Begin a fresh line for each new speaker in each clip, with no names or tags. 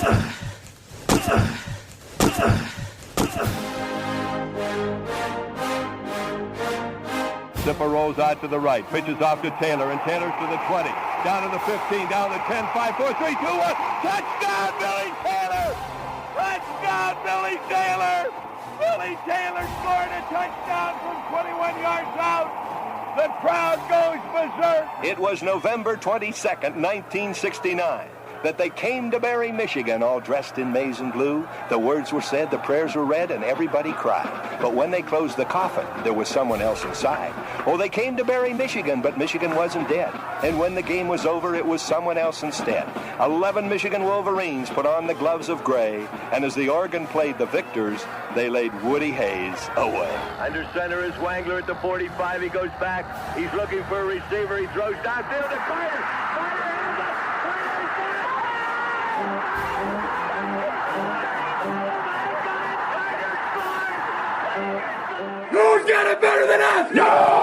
Zipper rolls out to the right, pitches off to Taylor, and Taylor's to the 20, down to the 15, down to the 10, 5, 4, 3, 2, 1. Touchdown, Billy Taylor! Touchdown, Billy Taylor! Billy Taylor scored a touchdown from 21 yards out. The crowd goes berserk. It was November 22nd, 1969. That they came to Berry, Michigan, all dressed in maize and blue. The words were said, the prayers were read, and everybody cried. But when they closed the coffin, there was someone else inside. Oh, they came to Berry, Michigan, but Michigan wasn't dead. And when the game was over, it was someone else instead. 11 Michigan Wolverines put on the gloves of gray, and as the organ played the victors, they laid Woody Hayes away. Under center is Wangler at the 45. He goes back. He's looking for a receiver. He throws downfield to Carter. Who's got it better than us? Nobody!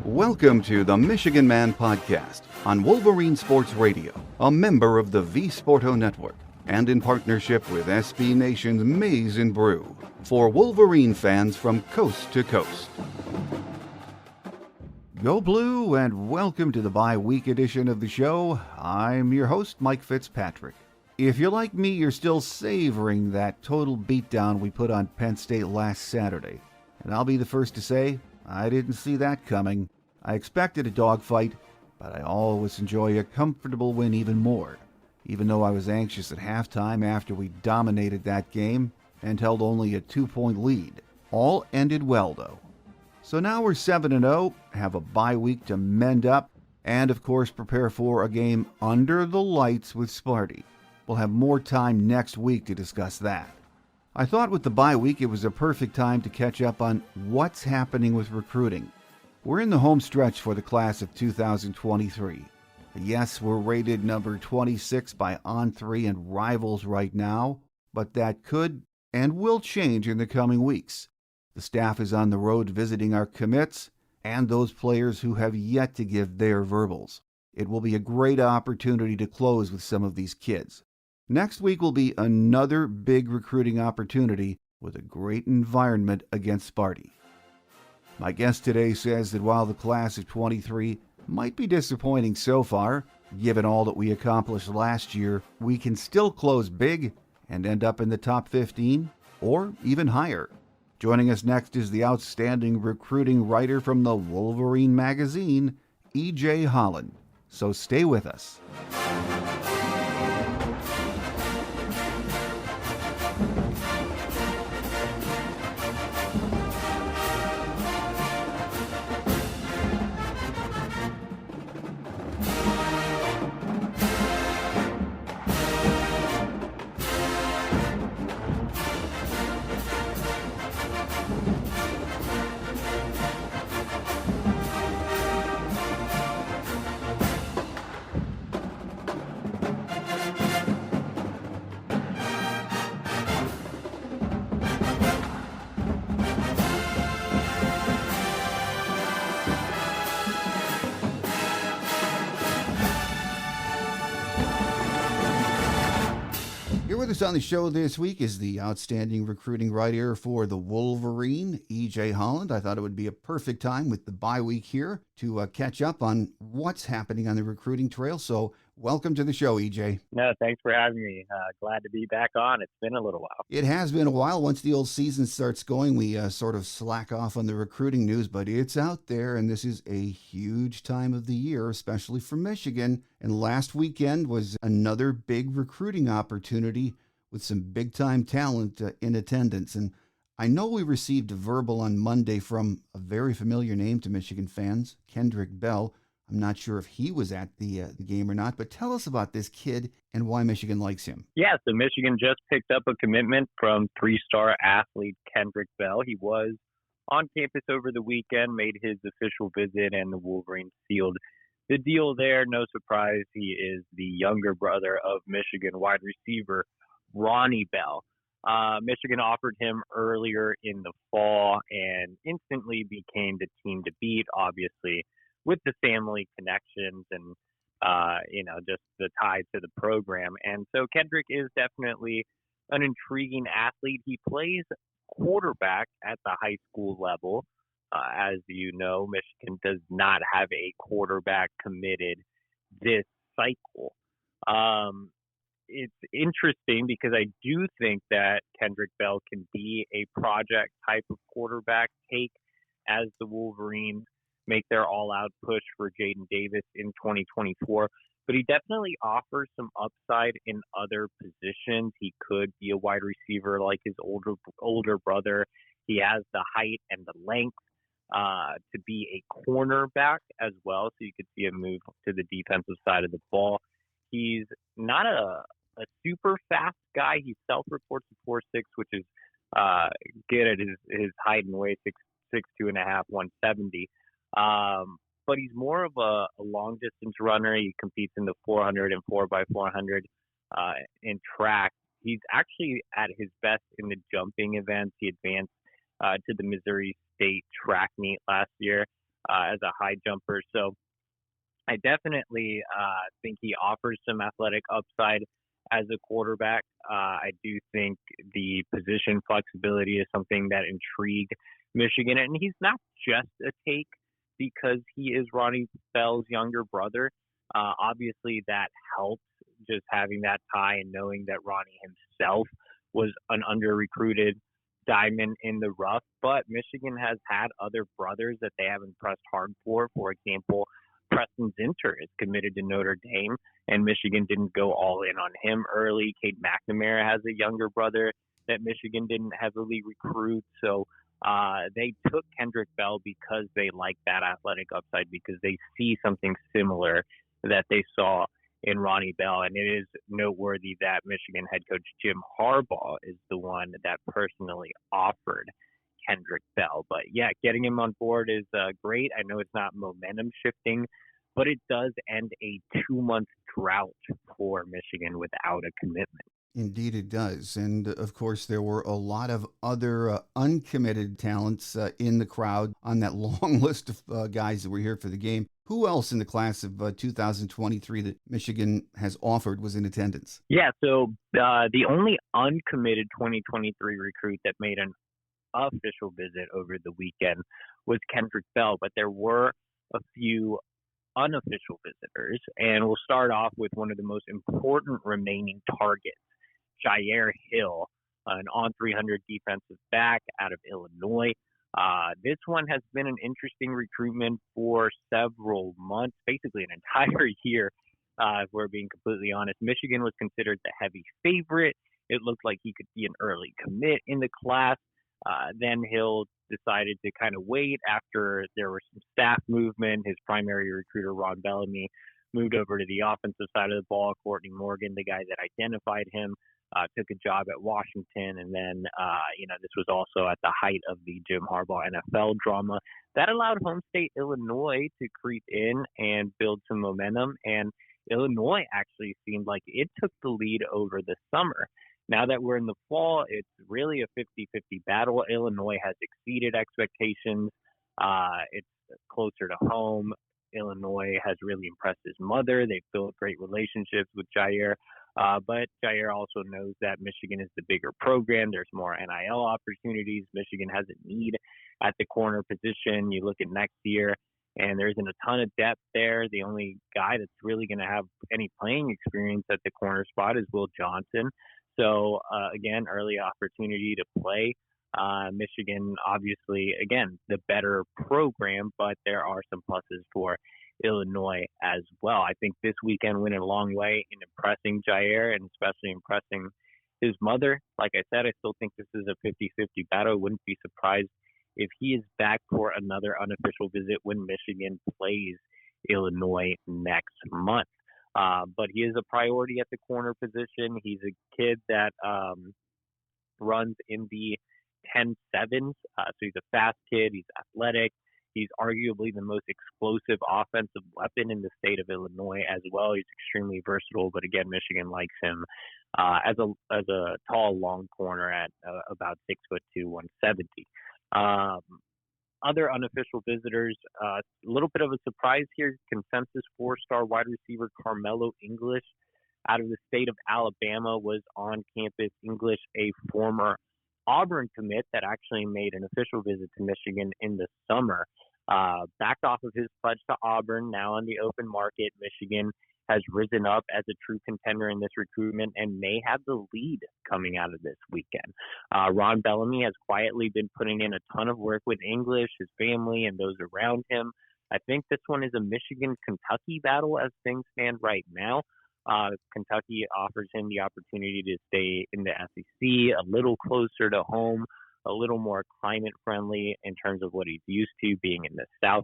Welcome to the Michigan Man Podcast on Wolverine Sports Radio, a member of the V Sporto Network, and in partnership with SB Nation's Maize and Brew, for Wolverine fans from coast to coast. Go Blue, and welcome to the bye-week edition of the show. I'm your host, Mike Fitzpatrick. If you're like me, you're still savoring that total beatdown we put on Penn State last Saturday. And I'll be the first to say, I didn't see that coming. I expected a dogfight, but I always enjoy a comfortable win even more, even though I was anxious at halftime after we dominated that game and held only a 2-point lead. All ended well, though. So now we're 7-0, have a bye week to mend up, and of course prepare for a game under the lights with Sparty. We'll have more time next week to discuss that. I thought with the bye week it was a perfect time to catch up on what's happening with recruiting. We're in the home stretch for the class of 2023. Yes, we're rated number 26 by On3 and Rivals right now, but that could and will change in the coming weeks. The staff is on the road visiting our commits and those players who have yet to give their verbals. It will be a great opportunity to close with some of these kids. Next week will be another big recruiting opportunity with a great environment against Sparty. My guest today says that while the class of 23 might be disappointing so far, given all that we accomplished last year, we can still close big and end up in the top 15 or even higher. Joining us next is the outstanding recruiting writer from the Wolverine magazine, EJ Holland. So stay with us. Here with us on the show this week is the outstanding recruiting writer for the Wolverine, EJ Holland. I thought it would be a perfect time with the bye week here to catch up on what's happening on the recruiting trail. So welcome to the show, EJ.
No, thanks for having me. Glad to be back on. It's been a little while.
It has been a while. Once the old season starts going, we sort of slack off on the recruiting news, but it's out there, and this is a huge time of the year, especially for Michigan. And last weekend was another big recruiting opportunity with some big-time talent in attendance. And I know we received a verbal on Monday from a very familiar name to Michigan fans, Kendrick Bell. I'm not sure if he was at the game or not, but tell us about this kid and why Michigan likes him.
Yeah, so Michigan just picked up a commitment from three-star athlete Kendrick Bell. He was on campus over the weekend, made his official visit, and the Wolverines sealed the deal there. No surprise, he is the younger brother of Michigan wide receiver Ronnie Bell. Michigan offered him earlier in the fall and instantly became the team to beat. Obviously, with the family connections and just the tie to the program. And so Kendrick is definitely an intriguing athlete. He plays quarterback at the high school level. As you know, Michigan does not have a quarterback committed this cycle. It's interesting because I do think that Kendrick Bell can be a project type of quarterback take as the Wolverines make their all-out push for Jaden Davis in 2024. But he definitely offers some upside in other positions. He could be a wide receiver like his older brother. He has the height and the length to be a cornerback as well. So you could see him move to the defensive side of the ball. He's not a super fast guy. He self-reports a 4.6, which is good at his height and weight, 6'2.5", 170. But he's more of a long distance runner. He competes in the 400 and 4x400 in track. He's actually at his best in the jumping events. He advanced to the Missouri State track meet last year as a high jumper. So I definitely think he offers some athletic upside as a quarterback. I do think the position flexibility is something that intrigued Michigan. And he's not just a take because he is Ronnie Bell's younger brother. Obviously, that helps, just having that tie and knowing that Ronnie himself was an under-recruited diamond in the rough. But Michigan has had other brothers that they haven't pressed hard for. For example, Preston Zinter is committed to Notre Dame, and Michigan didn't go all in on him early. Cade McNamara has a younger brother that Michigan didn't heavily recruit. So they took Kendrick Bell because they like that athletic upside, because they see something similar that they saw in Ronnie Bell. And it is noteworthy that Michigan head coach Jim Harbaugh is the one that personally offered Kendrick Bell. But yeah, getting him on board is great. I know it's not momentum shifting, but it does end a 2-month drought for Michigan without a commitment.
Indeed, it does. And of course, there were a lot of other uncommitted talents in the crowd on that long list of guys that were here for the game. Who else in the class of 2023 that Michigan has offered was in attendance?
Yeah, so the only uncommitted 2023 recruit that made an official visit over the weekend was Kendrick Bell, but there were a few unofficial visitors. And we'll start off with one of the most important remaining targets, Jair Hill, an on-300 defensive back out of Illinois. This one has been an interesting recruitment for several months, basically an entire year, if we're being completely honest. Michigan was considered the heavy favorite. It looked like he could be an early commit in the class. Then Hill decided to kind of wait after there was some staff movement. His primary recruiter, Ron Bellamy, moved over to the offensive side of the ball. Courtney Morgan, the guy that identified him, took a job at Washington. And then, this was also at the height of the Jim Harbaugh NFL drama. That allowed home state Illinois to creep in and build some momentum. And Illinois actually seemed like it took the lead over the summer. Now that we're in the fall, it's really a 50-50 battle. Illinois has exceeded expectations. It's closer to home. Illinois has really impressed his mother. They've built great relationships with Jair. But Jair also knows that Michigan is the bigger program. There's more NIL opportunities. Michigan has a need at the corner position. You look at next year, and there isn't a ton of depth there. The only guy that's really going to have any playing experience at the corner spot is Will Johnson. So, again, early opportunity to play. Michigan, obviously, again, the better program, but there are some pluses for Illinois as well. I think this weekend went a long way in impressing Jair and especially impressing his mother. Like I said, I still think this is a 50-50 battle. I wouldn't be surprised if he is back for another unofficial visit when Michigan plays Illinois next month. But he is a priority at the corner position. He's a kid that runs in the 10-7s. So he's a fast kid. He's athletic. He's arguably the most explosive offensive weapon in the state of Illinois as well. He's extremely versatile, but again, Michigan likes him as a tall, long corner at about 6'2", 170. Other unofficial visitors, a little bit of a surprise here. Consensus 4-star wide receiver Carmelo English out of the state of Alabama was on campus. English, a former Auburn commit that actually made an official visit to Michigan in the summer. Backed off of his pledge to Auburn, now on the open market. Michigan has risen up as a true contender in this recruitment and may have the lead coming out of this weekend. Ron Bellamy has quietly been putting in a ton of work with English, his family, and those around him. I think this one is a Michigan-Kentucky battle as things stand right now. Kentucky offers him the opportunity to stay in the SEC, a little closer to home, a little more climate friendly in terms of what he's used to being in the South.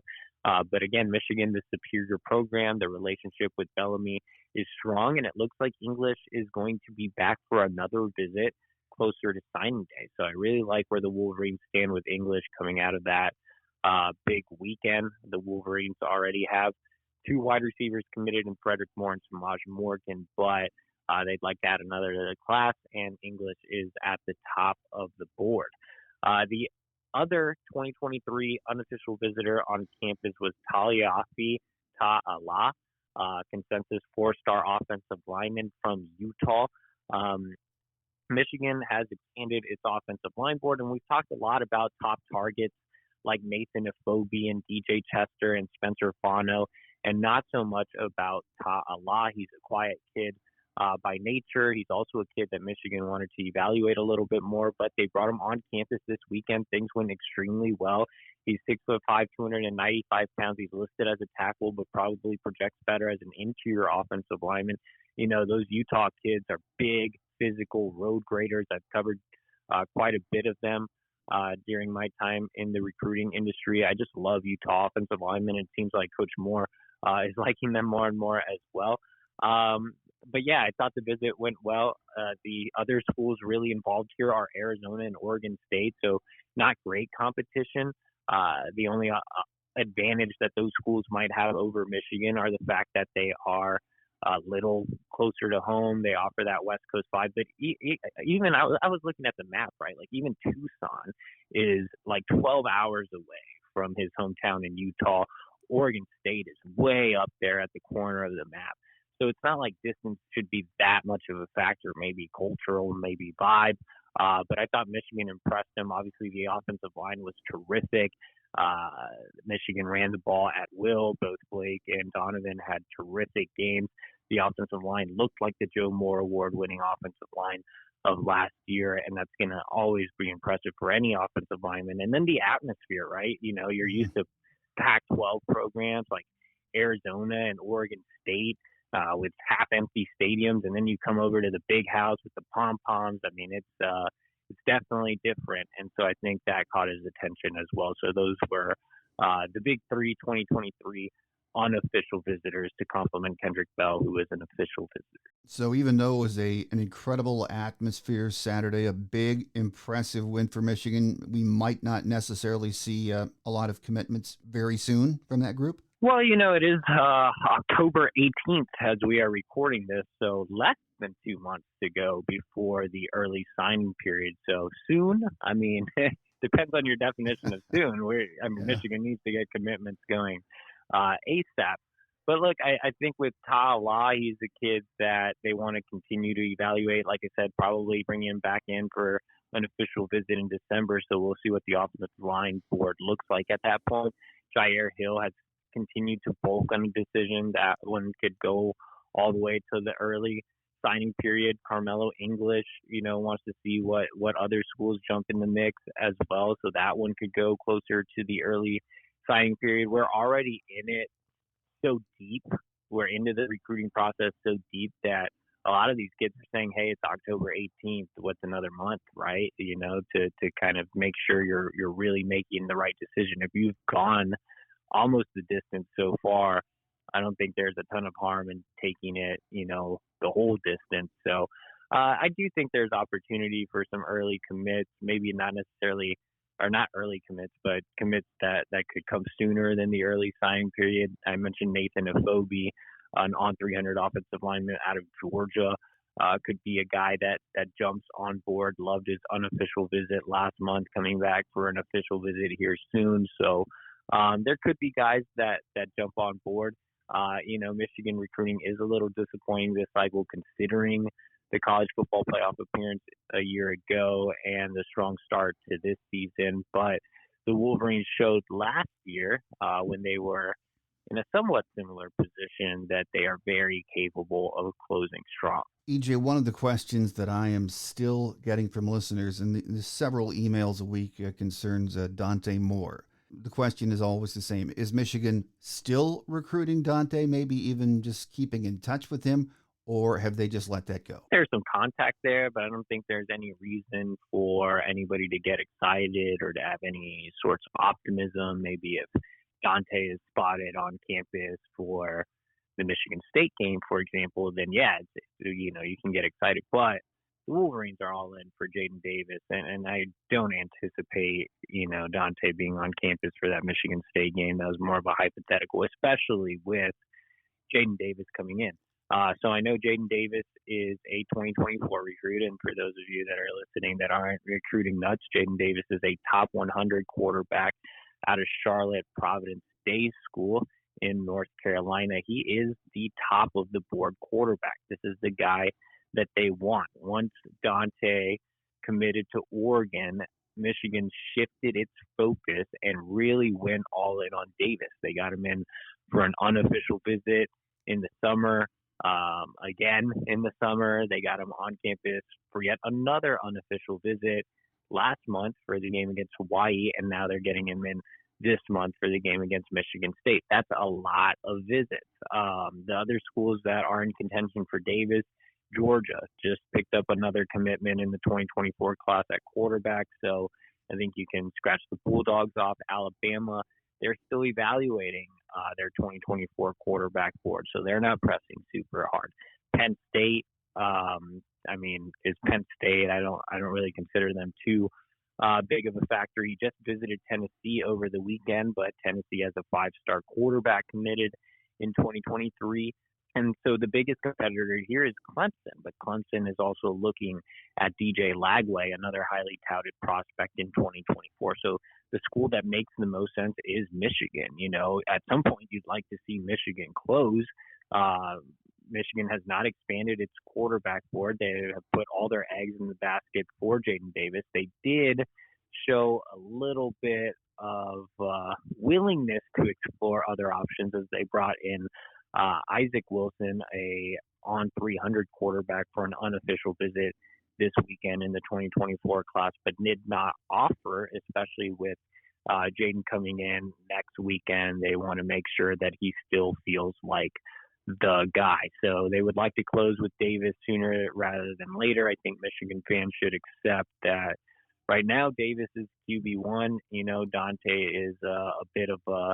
But again, Michigan, the superior program, the relationship with Bellamy is strong, and it looks like English is going to be back for another visit closer to signing day. So I really like where the Wolverines stand with English coming out of that big weekend. The Wolverines already have 2 wide receivers committed in Frederick Moore and Samaj Morgan, but they'd like to add another to the class, and English is at the top of the board. The other 2023 unofficial visitor on campus was Taliafi Ta'ala, consensus 4-star offensive lineman from Utah. Michigan has expanded its offensive line board, and we've talked a lot about top targets like Nathan Afobe and DJ Chester and Spencer Fano, and not so much about Ta'ala. He's a quiet kid by nature. He's also a kid that Michigan wanted to evaluate a little bit more, but they brought him on campus this weekend. Things went extremely well. He's 6'5", 295 pounds. He's listed as a tackle, but probably projects better as an interior offensive lineman. You know, those Utah kids are big, physical road graders. I've covered quite a bit of them during my time in the recruiting industry. I just love Utah offensive linemen. It seems like Coach Moore is liking them more and more as well. But yeah, I thought the visit went well. The other schools really involved here are Arizona and Oregon State, so not great competition. The only advantage that those schools might have over Michigan are the fact that they are a little closer to home. They offer that West Coast vibe. But even I was looking at the map, right? Like even Tucson is like 12 hours away from his hometown in Utah. Oregon State is way up there at the corner of the map. So it's not like distance should be that much of a factor, maybe cultural, maybe vibe. But I thought Michigan impressed them. Obviously, the offensive line was terrific. Michigan ran the ball at will. Both Blake and Donovan had terrific games. The offensive line looked like the Joe Moore Award-winning offensive line of last year, and that's going to always be impressive for any offensive lineman. And then the atmosphere, right? You know, you're used to Pac-12 programs like Arizona and Oregon State with half-empty stadiums, and then you come over to the big house with the pom-poms. I mean, it's definitely different, and so I think that caught his attention as well. So those were the big 3 2023 unofficial visitors to complement Kendrick Bell, who is an official visitor.
So even though it was an incredible atmosphere Saturday, a big, impressive win for Michigan, we might not necessarily see a lot of commitments very soon from that group?
Well, you know, it is October 18th as we are recording this, so less than 2 months to go before the early signing period. So soon, I mean, depends on your definition of soon. Michigan needs to get commitments going ASAP. But look, I think with Ta'ala, he's a kid that they want to continue to evaluate. Like I said, probably bring him back in for an official visit in December. So we'll see what the offensive line board looks like at that point. Jair Hill has continued to bulk on a decision. That one could go all the way to the early signing period. Carmelo English, you know, wants to see what other schools jump in the mix as well. So that one could go closer to the early signing period. We're already in it so deep. We're into the recruiting process so deep that a lot of these kids are saying, hey, it's October 18th. What's another month, right? You know, to kind of make sure you're really making the right decision. If you've gone almost the distance so far, I don't think there's a ton of harm in taking it, you know, the whole distance. So I do think there's opportunity for some early commits, maybe not necessarily, or not early commits, but commits that could come sooner than the early signing period. I mentioned Nathan Afobe, an on 300 offensive lineman out of Georgia. could be a guy that jumps on board. Loved his unofficial visit last month, coming back for an official visit here soon. So there could be guys that jump on board. Michigan recruiting is a little disappointing this cycle, considering the college football playoff appearance a year ago and the strong start to this season. But the Wolverines showed last year when they were in a somewhat similar position that they are very capable of closing strong.
EJ, one of the questions that I am still getting from listeners, and there's several emails a week, concerns Dante Moore. The question is always the same. Is Michigan still recruiting Dante, maybe even just keeping in touch with him, or have they just let that go?
There's some contact there, but I don't think there's any reason for anybody to get excited or to have any sorts of optimism. Maybe if Dante is spotted on campus for the Michigan State game, for example, then yeah, you can get excited. But the Wolverines are all in for Jaden Davis, and I don't anticipate, Dante being on campus for that Michigan State game. That was more of a hypothetical, especially with Jaden Davis coming in. So I know Jaden Davis is a 2024 recruit, and for those of you that are listening that aren't recruiting nuts, Jaden Davis is a top 100 quarterback out of Charlotte Providence Day School in North Carolina. He is the top of the board quarterback. This is the guy that they want. Once Dante committed to Oregon, Michigan shifted its focus and really went all in on Davis. They got him in for an unofficial visit in the summer. Again, in the summer, they got him on campus for yet another unofficial visit last month for the game against Hawaii, and now they're getting him in this month for the game against Michigan State. That's a lot of visits. The other schools that are in contention for Davis, Georgia just picked up another commitment in the 2024 class at quarterback, so I think you can scratch the Bulldogs off. Alabama, they're still evaluating their 2024 quarterback board, so they're not pressing super hard. Penn State, is Penn State. I don't really consider them too big of a factor. He just visited Tennessee over the weekend, but Tennessee has a 5-star quarterback committed in 2023. And so the biggest competitor here is Clemson, but Clemson is also looking at DJ Lagway, another highly touted prospect in 2024. So the school that makes the most sense is Michigan. At some point you'd like to see Michigan close. Michigan has not expanded its quarterback board. They have put all their eggs in the basket for Jaden Davis. They did show a little bit of willingness to explore other options as they brought in Isaac Wilson, a on 300 quarterback, for an unofficial visit this weekend in the 2024 class, but did not offer, especially with Jaden coming in next weekend. They want to make sure that he still feels like the guy. So they would like to close with Davis sooner rather than later. I think Michigan fans should accept that right now Davis is QB1. Dante is a bit of a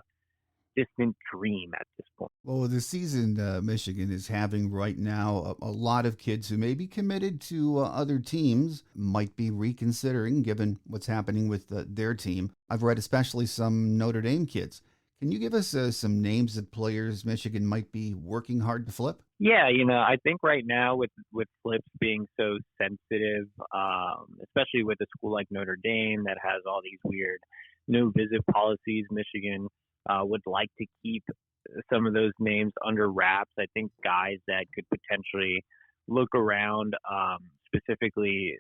distant dream at this point.
Well, the season Michigan is having right now, a lot of kids who may be committed to other teams might be reconsidering given what's happening with their team. I've read especially some Notre Dame kids. Can you give us some names of players Michigan might be working hard to flip?
Yeah, I think right now with flips being so sensitive, especially with a school like Notre Dame that has all these weird no visit policies, Michigan would like to keep some of those names under wraps. I think guys that could potentially look around, specifically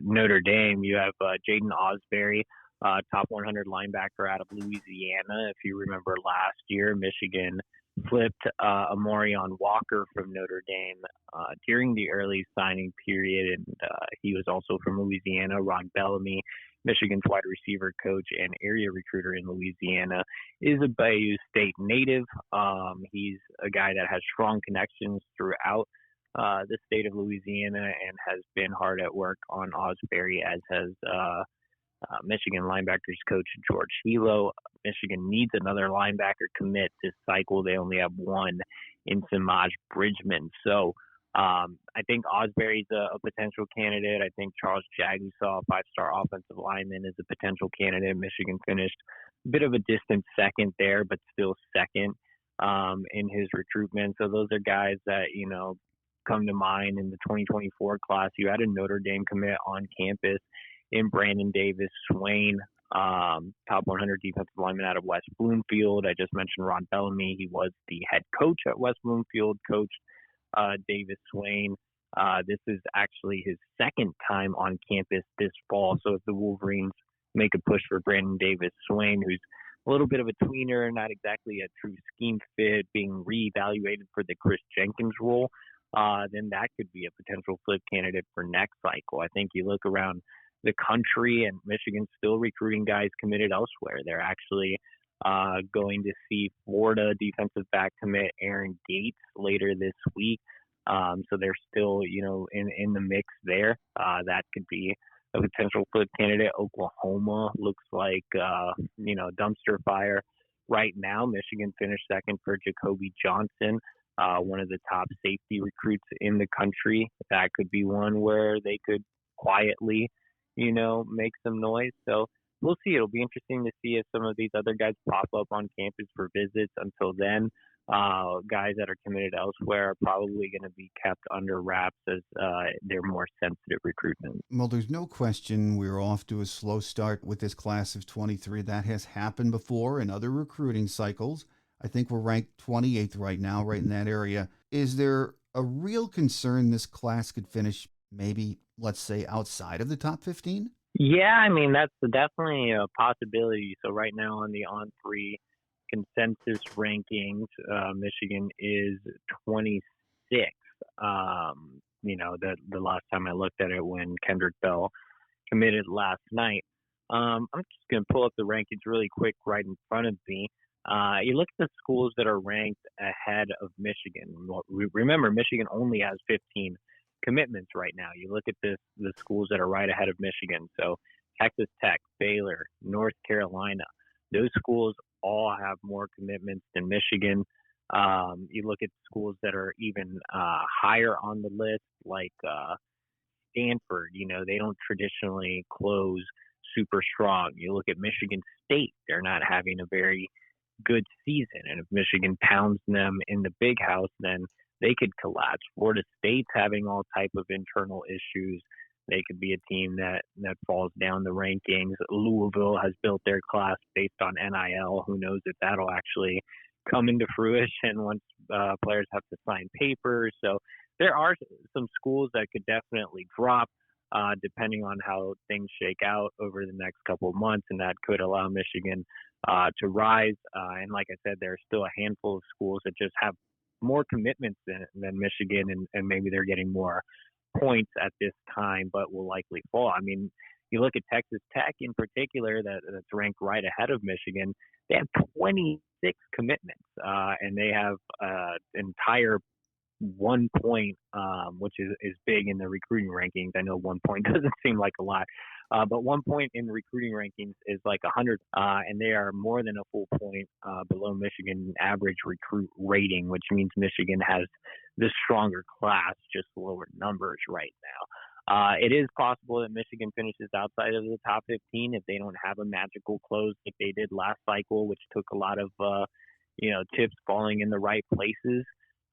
Notre Dame, you have Jaden Osbury, top 100 linebacker out of Louisiana. If you remember last year, Michigan flipped Amorion Walker from Notre Dame during the early signing period, and he was also from Louisiana. Ron Bellamy, Michigan's wide receiver coach and area recruiter in Louisiana, is a Bayou State native. He's a guy that has strong connections throughout the state of Louisiana and has been hard at work on Osbury, as has Michigan linebackers coach Jair Hill. Michigan needs another linebacker commit this cycle. They only have one in Samaj Bridgman. So I think Osbury's a potential candidate. I think Charles Jagusaw, a 5-star offensive lineman, is a potential candidate. Michigan finished a bit of a distant second there, but still second in his recruitment. So those are guys that, come to mind in the 2024 class. You had a Notre Dame commit on campus in Brandon Davis Swain, top 100 defensive lineman out of West Bloomfield. I just mentioned Ron Bellamy. He was the head coach at West Bloomfield, coached Davis Swain. This is actually his second time on campus this fall. So if the Wolverines make a push for Brandon Davis Swain, who's a little bit of a tweener, not exactly a true scheme fit, being reevaluated for the Chris Jenkins role, then that could be a potential flip candidate for next cycle. I think you look around the country and Michigan's still recruiting guys committed elsewhere. They're actually going to see Florida defensive back commit Aaron Gates later this week. So they're still, in the mix there. That could be a potential flip candidate. Oklahoma looks like, dumpster fire right now. Michigan finished second for Jacoby Johnson, one of the top safety recruits in the country. That could be one where they could quietly, make some noise. So we'll see. It'll be interesting to see if some of these other guys pop up on campus for visits. Until then, guys that are committed elsewhere are probably going to be kept under wraps as they're more sensitive recruitment.
Well, there's no question we're off to a slow start with this class of 23. That has happened before in other recruiting cycles. I think we're ranked 28th right now, right in that area. Is there a real concern this class could finish maybe, let's say, outside of the top 15?
Yeah, I mean, that's definitely a possibility. So right now on the On3 consensus rankings, Michigan is 26th. The last time I looked at it when Kendrick Bell committed last night. I'm just going to pull up the rankings really quick right in front of me. You look at the schools that are ranked ahead of Michigan. Remember, Michigan only has 15 commitments right now. You look at the schools that are right ahead of Michigan. So Texas Tech, Baylor, North Carolina, those schools all have more commitments than Michigan. You look at schools that are even higher on the list, like Stanford. They don't traditionally close super strong. You look at Michigan State; they're not having a very good season, and if Michigan pounds them in the Big House, then they could collapse. Florida State's having all type of internal issues. They could be a team that falls down the rankings. Louisville has built their class based on NIL. Who knows if that'll actually come into fruition once players have to sign papers. So there are some schools that could definitely drop depending on how things shake out over the next couple of months, and that could allow Michigan to rise. And like I said, there are still a handful of schools that just have more commitments than Michigan, and maybe they're getting more points at this time, but will likely fall. I mean, you look at Texas Tech in particular, that's ranked right ahead of Michigan. They have 26 commitments, and they have entire 1 point, which is big in the recruiting rankings. I know 1 point doesn't seem like a lot, but 1 point in the recruiting rankings is like 100, and they are more than a full point below Michigan average recruit rating, which means Michigan has the stronger class, just lower numbers right now. It is possible that Michigan finishes outside of the top 15 if they don't have a magical close like they did last cycle, which took a lot of chips falling in the right places.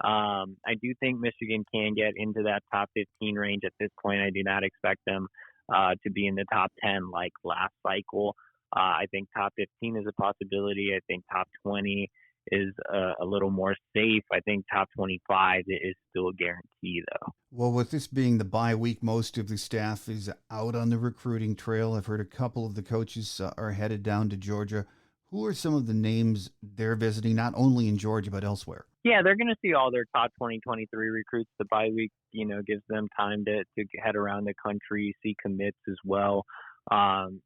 I do think Michigan can get into that top 15 range at this point. I do not expect them to be in the top 10 like last cycle. I think top 15 is a possibility. I think top 20 is a little more safe. I think top 25 is still a guarantee, though.
Well, with this being the bye week, most of the staff is out on the recruiting trail. I've heard a couple of the coaches are headed down to Georgia. Who are some of the names they're visiting, not only in Georgia, but elsewhere?
Yeah, they're going to see all their top 2023 recruits. The bye week, gives them time to head around the country, see commits as well. Ron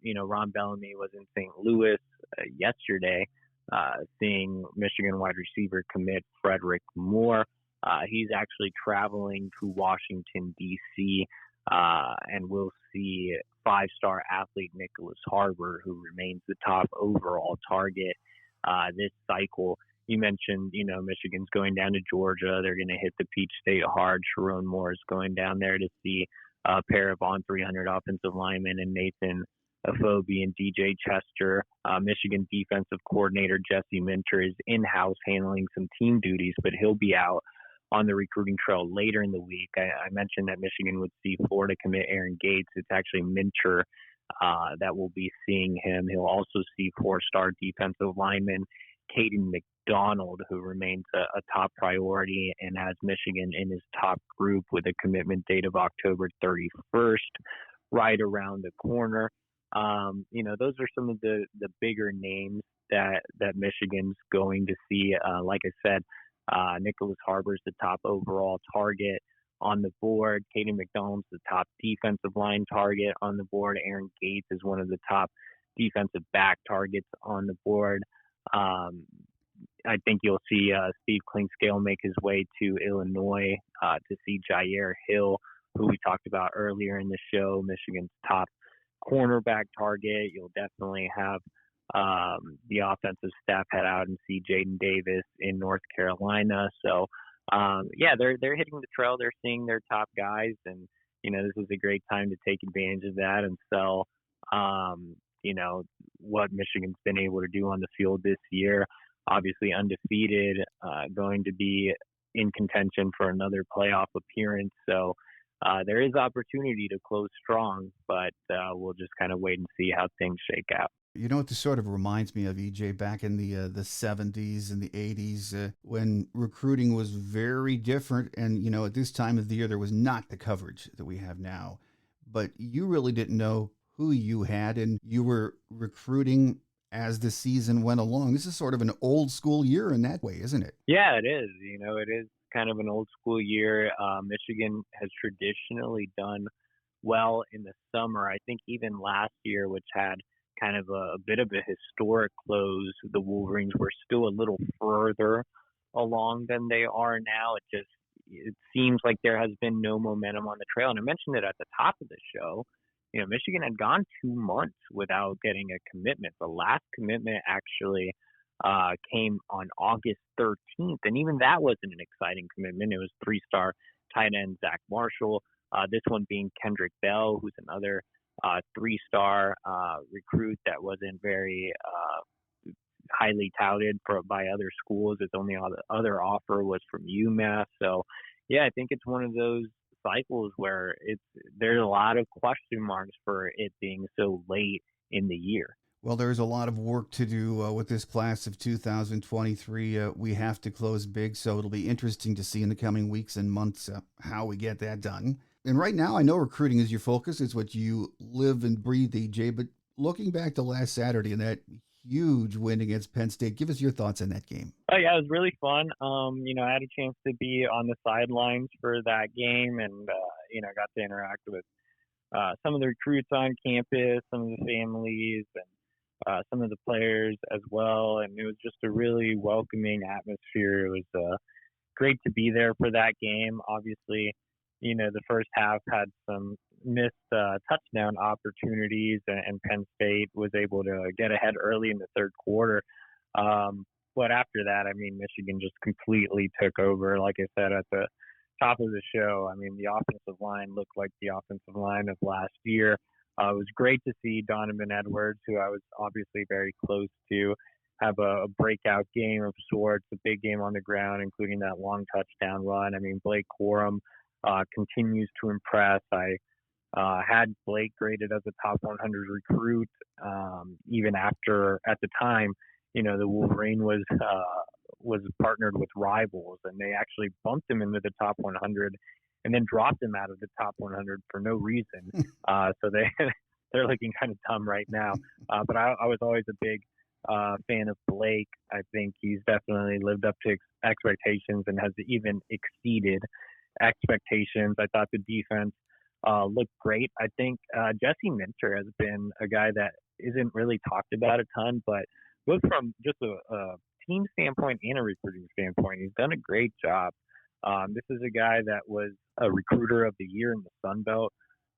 Bellamy was in St. Louis yesterday, seeing Michigan wide receiver commit Frederick Moore. He's actually traveling to Washington, D.C., and we'll see five-star athlete Nicholas Harbor, who remains the top overall target this cycle. You mentioned, Michigan's going down to Georgia. They're going to hit the Peach State hard. Sharon Moore is going down there to see a pair of on 300 offensive linemen and Nathan Afobe and DJ Chester. Michigan defensive coordinator Jesse Minter is in-house handling some team duties, but he'll be out on the recruiting trail later in the week. I mentioned that Michigan would see Florida commit Aaron Gates. It's actually Minter that will be seeing him. He'll also see 4-star defensive lineman Caden McDonald, who remains a top priority and has Michigan in his top group with a commitment date of October 31st, right around the corner. Those are some of the bigger names that Michigan's going to see. Like I said, Nicholas Harbor's the top overall target on the board. Caden McDonald's the top defensive line target on the board. Aaron Gates is one of the top defensive back targets on the board. I think you'll see Steve Klingscale make his way to Illinois to see Jair Hill, who we talked about earlier in the show, Michigan's top cornerback target. You'll definitely have the offensive staff head out and see Jaden Davis in North Carolina. So, they're hitting the trail. They're seeing their top guys, and this is a great time to take advantage of that and sell. What Michigan's been able to do on the field this year. Obviously undefeated, going to be in contention for another playoff appearance. So there is opportunity to close strong, but we'll just kind of wait and see how things shake out.
You know what this sort of reminds me of, EJ, back in the 70s and the 80s when recruiting was very different. And, at this time of the year, there was not the coverage that we have now. But you really didn't know who you had, and you were recruiting as the season went along. This is sort of an old school year in that way, isn't it?
Yeah, it is. It is kind of an old school year. Michigan has traditionally done well in the summer. I think even last year, which had kind of a bit of a historic close, the Wolverines were still a little further along than they are now. It seems like there has been no momentum on the trail. And I mentioned it at the top of the show. Michigan had gone 2 months without getting a commitment. The last commitment actually came on August 13th, and even that wasn't an exciting commitment. It was 3-star tight end Zach Marshall. This one being Kendrick Bell, who's another 3-star recruit that wasn't very highly touted by other schools. Its only other offer was from UMass. So, yeah, I think it's one of those cycles where there's a lot of question marks for it being so late in the year.
Well, there's a lot of work to do with this class of 2023. We have to close big, so it'll be interesting to see in the coming weeks and months how we get that done. And right now, I know recruiting is your focus. It's what you live and breathe, EJ. But looking back to last Saturday and that huge win against Penn State, give us your thoughts on that game.
Oh, yeah, it was really fun. I had a chance to be on the sidelines for that game and, got to interact with some of the recruits on campus, some of the families, and some of the players as well. And it was just a really welcoming atmosphere. It was great to be there for that game. Obviously, the first half had some missed touchdown opportunities, and Penn State was able to get ahead early in the third quarter. But after that, Michigan just completely took over. Like I said at the top of the show, the offensive line looked like the offensive line of last year. It was great to see Donovan Edwards, who I was obviously very close to, have a breakout game of sorts, a big game on the ground, including that long touchdown run. Blake Corum continues to impress. I had Blake graded as a top 100 recruit, even after, at the time, the Wolverine was partnered with Rivals, and they actually bumped him into the top 100 and then dropped him out of the top 100 for no reason. So they're looking kind of dumb right now. But I was always a big fan of Blake. I think he's definitely lived up to expectations and has even exceeded expectations. I thought the defense looked great. I think Jesse Minter has been a guy that isn't really talked about a ton, but both from just a team standpoint and a recruiting standpoint, he's done a great job. This is a guy that was a recruiter of the year in the Sun Belt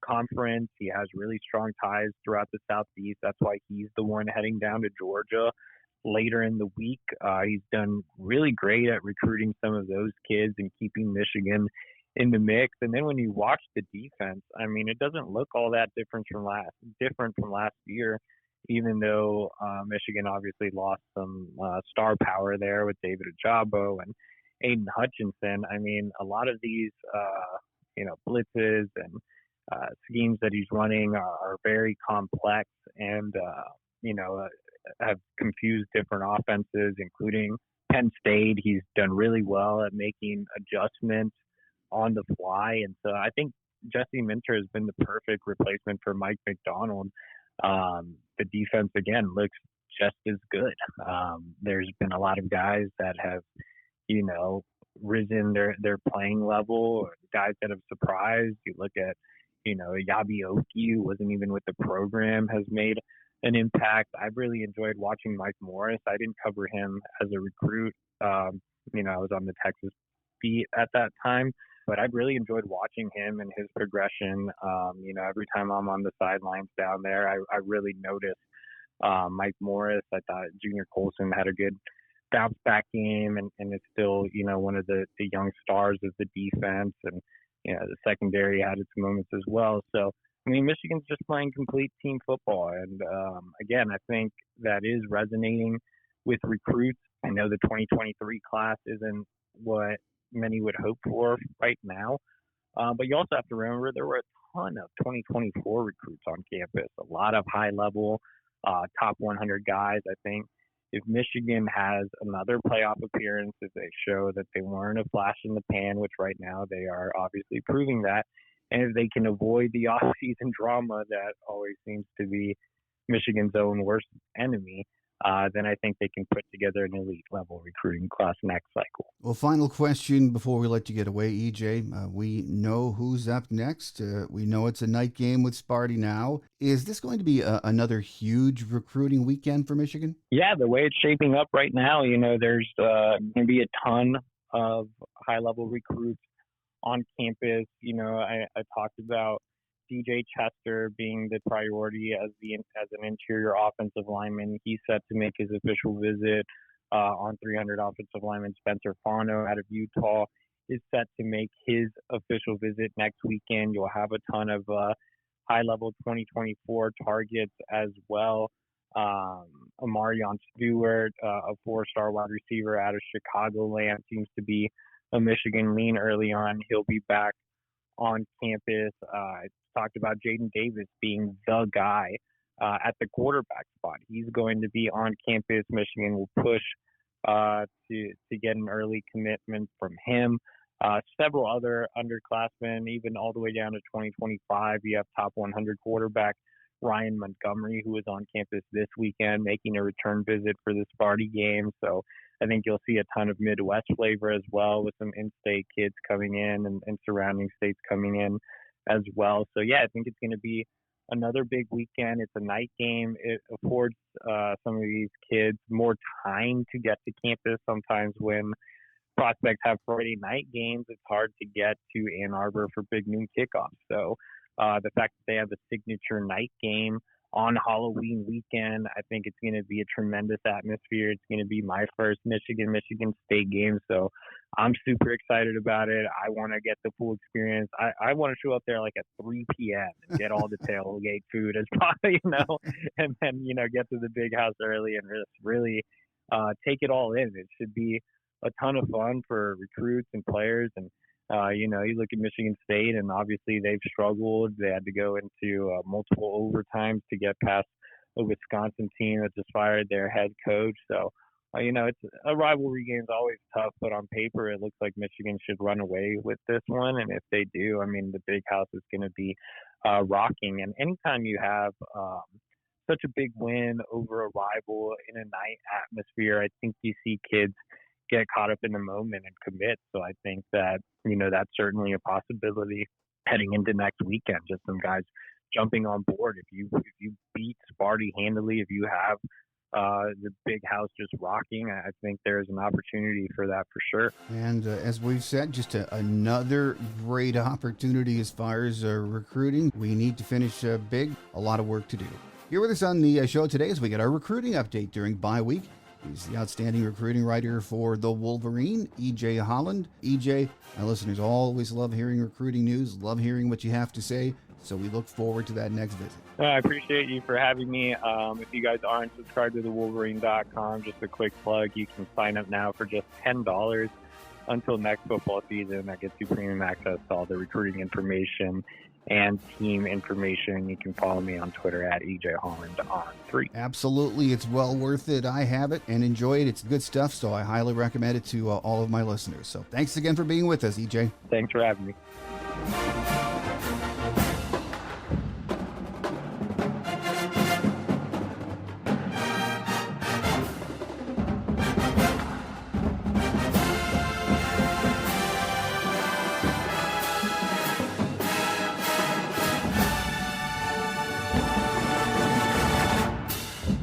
Conference. He has really strong ties throughout the Southeast. That's why he's the one heading down to Georgia later in the week. He's done really great at recruiting some of those kids and keeping Michigan in the mix. And then when you watch the defense, it doesn't look all that different from last year, even though Michigan obviously lost some star power there with David Ojabo Aiden Hutchinson. I mean, a lot of these, blitzes and schemes that he's running are very complex and, have confused different offenses, including Penn State. He's done really well at making adjustments on the fly. And so I think Jesse Minter has been the perfect replacement for Mike McDonald. The defense, again, looks just as good. There's been a lot of guys that have, risen their playing level, or guys that have surprised. You look at, Yabi Oki, who wasn't even with the program, has made an impact. I've really enjoyed watching Mike Morris. I didn't cover him as a recruit. I was on the Texas beat at that time, but I've really enjoyed watching him and his progression. Every time I'm on the sidelines down there, I really noticed Mike Morris. I thought Junior Colson had a good bounce back game and is still, one of the young stars of the defense. And, the secondary had its moments as well. So, I mean, Michigan's just playing complete team football. And, again, I think that is resonating with recruits. I know the 2023 class isn't what many would hope for right now. But you also have to remember there were a ton of 2024 recruits on campus, a lot of high-level, top 100 guys. I think if Michigan has another playoff appearance, if they show that they weren't a flash in the pan, which right now they are obviously proving that, and if they can avoid the off-season drama that always seems to be Michigan's own worst enemy, then I think they can put together an elite-level recruiting class next cycle.
Well, final question before we let you get away, EJ. We know who's up next. We know it's a night game with Sparty now. Is this going to be another huge recruiting weekend for Michigan?
Yeah, the way it's shaping up right now, there's going to be a ton of high-level recruits on campus. I talked about DJ Chester being the priority as an interior offensive lineman. He's set to make his official visit. On 300 offensive lineman Spencer Fano out of Utah is set to make his official visit next weekend. You'll have a ton of high-level 2024 targets as well. Amarion Stewart, a four-star wide receiver out of Chicagoland, seems to be a Michigan lean early on. He'll be back on campus. I talked about Jaden Davis being the guy at the quarterback spot. He's going to be on campus. Michigan will push to get an early commitment from him. Several other underclassmen, even all the way down to 2025. You have top 100 quarterback Ryan Montgomery, who was on campus this weekend, making a return visit for the Sparty game. So I think you'll see a ton of Midwest flavor as well, with some in-state kids coming in and surrounding states coming in as well. So, yeah, I think it's going to be another big weekend. It's a night game. It affords some of these kids more time to get to campus. Sometimes when prospects have Friday night games, it's hard to get to Ann Arbor for big noon kickoffs. So the fact that they have the signature night game on Halloween weekend, I think it's going to be a tremendous atmosphere. It's going to be my first Michigan State game. So I'm super excited about it. I want to get the full experience. I want to show up there like at 3 p.m. and get all the tailgate food as possible, and then, get to the big house early and really take it all in. It should be a ton of fun for recruits and players. And, you look at Michigan State, and obviously they've struggled. They had to go into multiple overtimes to get past a Wisconsin team that just fired their head coach. So, it's a rivalry game is always tough, but on paper, it looks like Michigan should run away with this one. And if they do, the big house is going to be rocking. And anytime you have such a big win over a rival in a night atmosphere, I think you see kids get caught up in the moment and commit. So I think that, that's certainly a possibility heading into next weekend. Just some guys jumping on board. If you beat Sparty handily, if you have the big house just rocking, I think there's an opportunity for that for sure.
And as we've said, just another great opportunity as far as recruiting. We need to finish big. A lot of work to do. Here with us on the show today as we get our recruiting update during bye week. He's the outstanding recruiting writer for the Wolverine, EJ Holland. EJ, our listeners always love hearing recruiting news, love hearing what you have to say, so we look forward to that next visit.
I appreciate you for having me. If you guys aren't subscribed to the Wolverine.com, just a quick plug, you can sign up now for just $10 until next football season, that gets you premium access to all the recruiting information and team information. You can follow me on Twitter at EJ Holland on 3.
Absolutely. It's well worth it. I have it and enjoy it. It's good stuff, so I highly recommend it to all of my listeners. So thanks again for being with us, EJ.
Thanks for having me.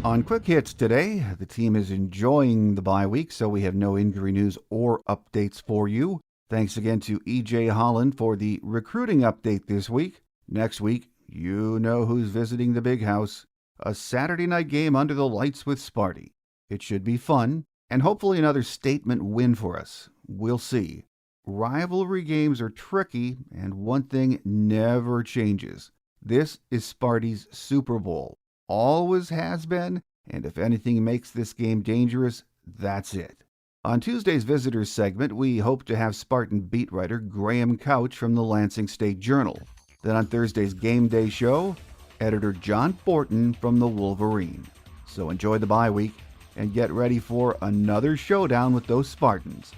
On Quick Hits today, the team is enjoying the bye week, so we have no injury news or updates for you. Thanks again to EJ Holland for the recruiting update this week. Next week, you know who's visiting the big house. A Saturday night game under the lights with Sparty. It should be fun, and hopefully another statement win for us. We'll see. Rivalry games are tricky, and one thing never changes. This is Sparty's Super Bowl. Always has been, and if anything makes this game dangerous, that's it. On Tuesday's Visitors segment, we hope to have Spartan beat writer Graham Couch from the Lansing State Journal. Then on Thursday's Game Day show, editor John Fortin from the Wolverine. So enjoy the bye week and get ready for another showdown with those Spartans.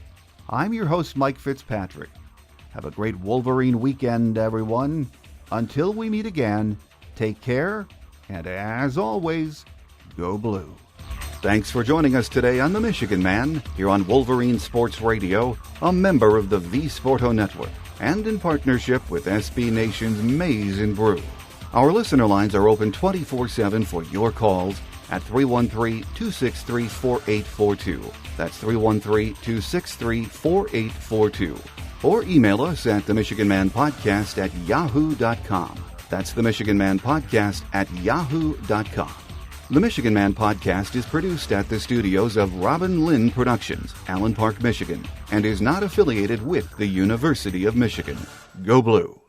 I'm your host, Mike Fitzpatrick. Have a great Wolverine weekend, everyone. Until we meet again, take care. And as always, go blue. Thanks for joining us today on The Michigan Man, here on Wolverine Sports Radio, a member of the V Sporto Network, and in partnership with SB Nation's Maize and Brew. Our listener lines are open 24/7 for your calls at 313-263-4842. That's 313-263-4842. Or email us at themichiganmanpodcast@yahoo.com. That's the Michigan Man Podcast at yahoo.com. The Michigan Man Podcast is produced at the studios of Robin Lynn Productions, Allen Park, Michigan, and is not affiliated with the University of Michigan. Go Blue!